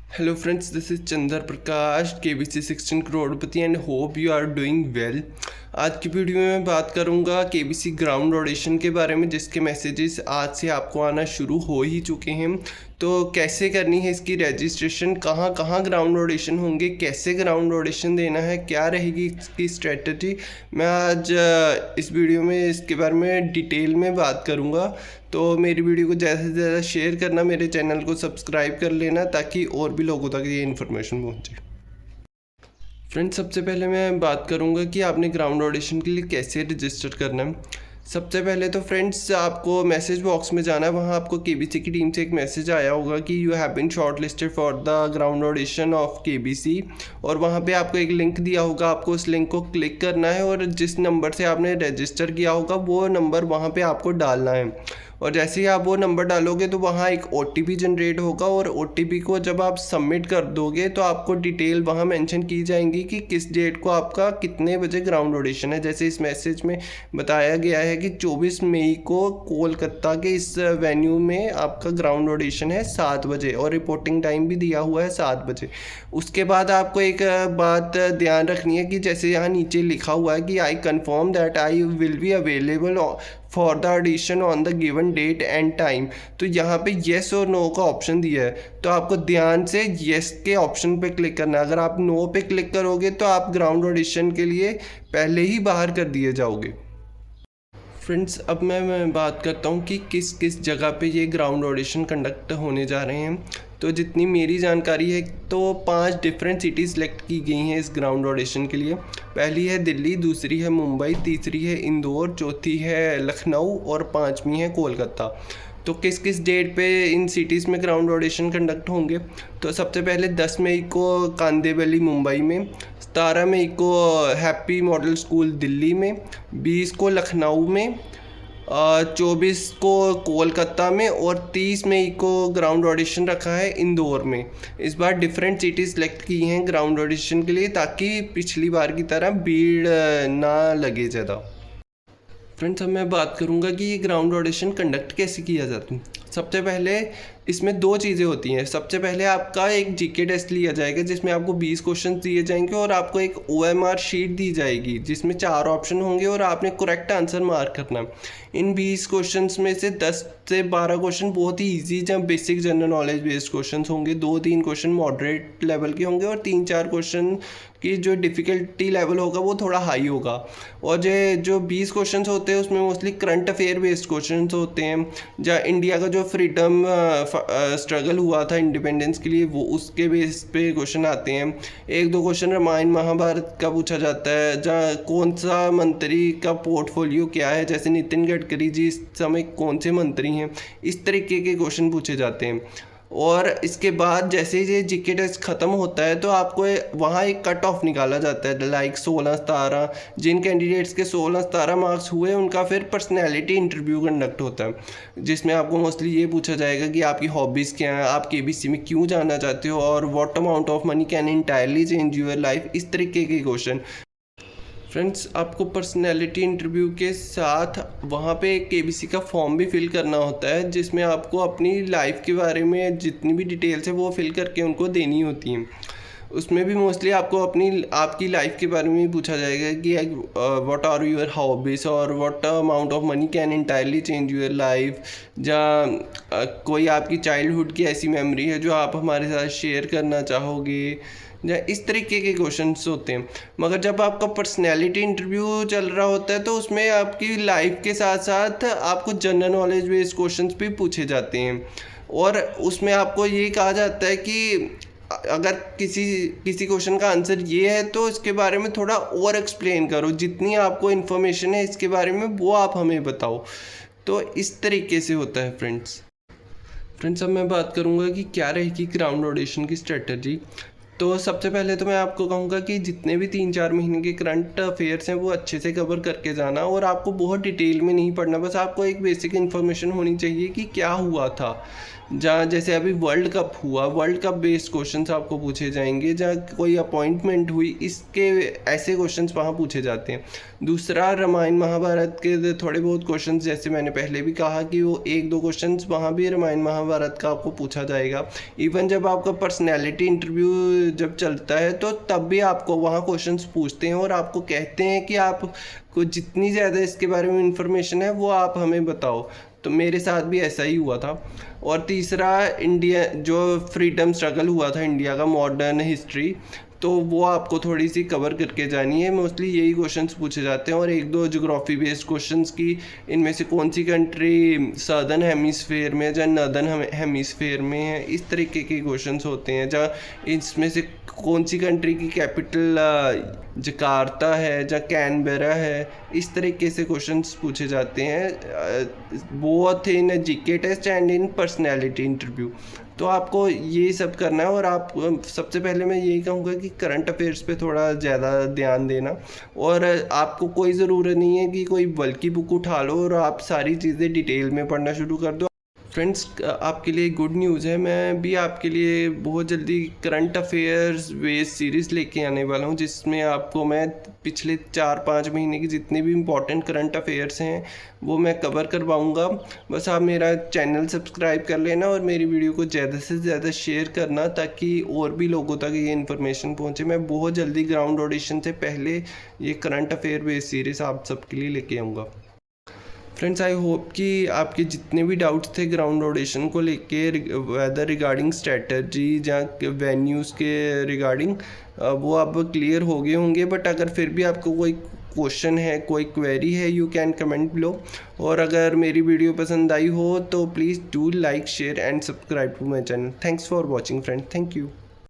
Hello friends, this is Chandar Prakash, KBC 16 Crorepati and hope you are doing well. आज की video में मैं बात करूंगा केबीसी ग्राउंड ऑडिशन के बारे में, जिसके मैसेजेस आज से आपको आना शुरू हो ही चुके हैं। तो कैसे करनी है इसकी रजिस्ट्रेशन, कहाँ कहाँ ग्राउंड ऑडिशन होंगे, कैसे ग्राउंड ऑडिशन देना है, क्या रहेगी इसकी स्ट्रेटजी, मैं आज इस वीडियो में इसके बारे में डिटेल में बात करूँगा। तो मेरी वीडियो को ज़्यादा से ज़्यादा शेयर करना, मेरे चैनल को सब्सक्राइब कर लेना ताकि और भी लोगों तक ये इन्फॉर्मेशन पहुँचे। फ्रेंड्स, सबसे पहले मैं बात करूँगा कि आपने ग्राउंड ऑडिशन के लिए कैसे रजिस्टर करना है। सबसे पहले तो फ्रेंड्स आपको मैसेज बॉक्स में जाना है, वहाँ आपको केबीसी की टीम से एक मैसेज आया होगा कि you have been shortlisted for the ground audition of KBC, और वहाँ पे आपको एक लिंक दिया होगा, आपको उस लिंक को क्लिक करना है और जिस नंबर से आपने रजिस्टर किया होगा वो नंबर वहाँ पे आपको डालना है। और जैसे ही आप वो नंबर डालोगे तो वहाँ एक OTP जनरेट होगा, और OTP को जब आप सबमिट कर दोगे तो आपको डिटेल वहाँ मेंशन की जाएंगी कि किस डेट को आपका कितने बजे ग्राउंड ऑडिशन है। जैसे इस मैसेज में बताया गया है कि 24 मई को कोलकाता के इस वेन्यू में आपका ग्राउंड ऑडिशन है 7 बजे, और रिपोर्टिंग टाइम भी दिया हुआ है 7 बजे। उसके बाद आपको एक बात ध्यान रखनी है कि जैसे यहाँ नीचे लिखा हुआ है कि I confirm that I will be available for the audition on the given date and time. तो यहाँ पे येस और नो का ऑप्शन दिया है, तो आपको ध्यान से येस के ऑप्शन पे क्लिक करना है। अगर आप नो पे क्लिक करोगे तो आप ग्राउंड ऑडिशन के लिए पहले ही बाहर कर दिए जाओगे। फ्रेंड्स, अब मैं बात करता हूँ कि किस किस जगह पे ये ग्राउंड ऑडिशन कंडक्ट होने जा रहे हैं। तो जितनी मेरी जानकारी है तो 5 डिफरेंट सिटीज़ सेलेक्ट की गई हैं इस ग्राउंड ऑडिशन के लिए। पहली है दिल्ली, दूसरी है मुंबई, तीसरी है इंदौर, चौथी है लखनऊ और 5वीं है कोलकाता। तो किस किस डेट पे इन सिटीज़ में ग्राउंड ऑडिशन कंडक्ट होंगे, तो सबसे पहले 10 मई को कांदिवली मुंबई में, 17 मई को हैप्पी मॉडल स्कूल दिल्ली में, 20 को लखनऊ में, 24 को कोलकाता में, और 30 मई को ग्राउंड ऑडिशन रखा है इंदौर में। इस बार डिफरेंट सिटीज़ सेलेक्ट की हैं ग्राउंड ऑडिशन के लिए, ताकि पिछली बार की तरह भीड़ ना लगे ज़्यादा। फ्रेंड्स, अब मैं बात करूंगा कि ये ग्राउंड ऑडिशन कंडक्ट कैसे किया जाता है। सबसे पहले इसमें 2 चीज़ें होती हैं। सबसे पहले आपका एक जीके टेस्ट लिया जाएगा, जिसमें आपको 20 क्वेश्चन दिए जाएंगे और आपको एक OMR शीट दी जाएगी जिसमें 4 ऑप्शन होंगे और आपने करेक्ट आंसर मार्क करना है। इन 20 क्वेश्चंस में से 10 से 12 क्वेश्चन बहुत ही ईजी जब basic general knowledge based question होंगे, 2-3 क्वेश्चन मॉडरेट लेवल के होंगे, और 3-4 क्वेश्चन की जो डिफ़िकल्टी लेवल होगा वो थोड़ा हाई होगा। और जो 20 क्वेश्चन होते हैं उसमें mostly current affair based question होते हैं, जहाँ इंडिया का जो फ्रीडम स्ट्रगल हुआ था इंडिपेंडेंस के लिए, वो उसके बेस पे क्वेश्चन आते हैं। 1-2 क्वेश्चन रामायण महाभारत का पूछा जाता है, जहाँ कौन सा मंत्री का पोर्टफोलियो क्या है, जैसे नितिन गडकरी जी इस समय कौन से मंत्री हैं, इस तरीके के क्वेश्चन पूछे जाते हैं। और इसके बाद जैसे ही ये जीके टेस्ट ख़त्म होता है तो आपको वहाँ एक कट ऑफ निकाला जाता है, लाइक 16-17। जिन कैंडिडेट्स के 16-17 मार्क्स हुए उनका फिर पर्सनैलिटी इंटरव्यू कंडक्ट होता है, जिसमें आपको मोस्टली ये पूछा जाएगा कि आपकी हॉबीज़ क्या हैं, आप केबीसी में क्यों जाना चाहते हो, और what amount of money can entirely change your life, इस तरीके के क्वेश्चन। फ्रेंड्स, आपको पर्सनैलिटी इंटरव्यू के साथ वहाँ पे एक केबीसी का फॉर्म भी फिल करना होता है, जिसमें आपको अपनी लाइफ के बारे में जितनी भी डिटेल्स है वो फिल करके उनको देनी होती हैं। उसमें भी मोस्टली आपको आपकी लाइफ के बारे में पूछा जाएगा कि व्हाट आर योर हॉबीज़ और what amount of money can entirely change your life, जहाँ कोई आपकी चाइल्डहुड की ऐसी मेमोरी है जो आप हमारे साथ शेयर करना चाहोगे, या इस तरीके के क्वेश्चंस होते हैं। मगर जब आपका पर्सनैलिटी इंटरव्यू चल रहा होता है तो उसमें आपकी लाइफ के साथ साथ आपको जनरल नॉलेज बेस्ड क्वेश्चंस भी पूछे जाते हैं, और उसमें आपको ये कहा जाता है कि अगर किसी क्वेश्चन का आंसर ये है तो इसके बारे में थोड़ा और एक्सप्लेन करो, जितनी आपको इन्फॉर्मेशन है इसके बारे में वो आप हमें बताओ। तो इस तरीके से होता है फ्रेंड्स, अब मैं बात करूँगा कि क्या रहेगी ग्राउंड ऑडिशन की स्ट्रेटजी। तो सबसे पहले तो मैं आपको कहूँगा कि जितने भी 3-4 महीने के करंट अफेयर्स हैं वो अच्छे से कवर करके जाना, और आपको बहुत डिटेल में नहीं पढ़ना, बस आपको एक बेसिक इन्फॉर्मेशन होनी चाहिए कि क्या हुआ था जहाँ जैसे अभी वर्ल्ड कप हुआ, वर्ल्ड कप बेस्ड क्वेश्चंस आपको पूछे जाएंगे, जहाँ कोई अपॉइंटमेंट हुई, इसके ऐसे क्वेश्चंस वहाँ पूछे जाते हैं। दूसरा, रामायण महाभारत के थोड़े बहुत क्वेश्चंस, जैसे मैंने पहले भी कहा कि वो 1-2 क्वेश्चंस वहाँ भी रामायण महाभारत का आपको पूछा जाएगा। इवन जब आपका पर्सनैलिटी इंटरव्यू जब चलता है तो तब भी आपको वहाँ क्वेश्चंस पूछते हैं और आपको कहते हैं कि आपको जितनी ज़्यादा इसके बारे में इंफॉर्मेशन है वो आप हमें बताओ। तो मेरे साथ भी ऐसा ही हुआ था। और तीसरा, इंडिया जो फ्रीडम स्ट्रगल हुआ था इंडिया का, मॉडर्न हिस्ट्री, तो वो आपको थोड़ी सी कवर करके जानी है। मोस्टली यही क्वेश्चंस पूछे जाते हैं और 1-2 ज्योग्राफी बेस्ड क्वेश्चंस की इनमें से कौन सी कंट्री सदर्न हेमिस्फेयर में या नॉर्दर्न हेमिस्फेयर में है, इस तरीके के क्वेश्चंस होते हैं। जहाँ इसमें से कौन सी कंट्री की कैपिटल जकार्ता है या कैनबेरा है, इस तरीके से क्वेश्चंस पूछे जाते हैं both in GK test and in personality interview. तो आपको ये सब करना है। और आप सबसे पहले मैं यही कहूँगा कि करंट अफेयर्स पे थोड़ा ज़्यादा ध्यान देना। और आपको कोई ज़रूरत नहीं है कि कोई बल्कि बुक उठा लो और आप सारी चीज़ें डिटेल में पढ़ना शुरू कर दो। फ्रेंड्स, आपके लिए गुड न्यूज़ है, मैं भी आपके लिए बहुत जल्दी करंट अफेयर्स बेस्ड सीरीज़ लेके आने वाला हूँ, जिसमें आपको मैं पिछले 4-5 महीने की जितने भी इम्पोर्टेंट करंट अफेयर्स हैं वो मैं कवर करवाऊँगा। बस आप मेरा चैनल सब्सक्राइब कर लेना और मेरी वीडियो को ज़्यादा से ज़्यादा शेयर करना, ताकि और भी लोगों तक ये इन्फॉर्मेशन पहुँचे। मैं बहुत जल्दी ग्राउंड ऑडिशन से पहले ये करंट अफेयर बेस्ड सीरीज़ आप सबके लिए लेके आऊँगा। फ्रेंड्स, आई होप कि आपके जितने भी डाउट्स थे ग्राउंड ऑडिशन को लेके, वेदर रिगार्डिंग स्ट्रेटजी या वेन्यूज़ के रिगार्डिंग, वो अब क्लियर हो गए होंगे। बट अगर फिर भी आपको कोई क्वेश्चन है, कोई क्वेरी है, यू कैन कमेंट बिलो। और अगर मेरी वीडियो पसंद आई हो तो please do like, share and subscribe to my channel. Thanks for watching friends, thank you.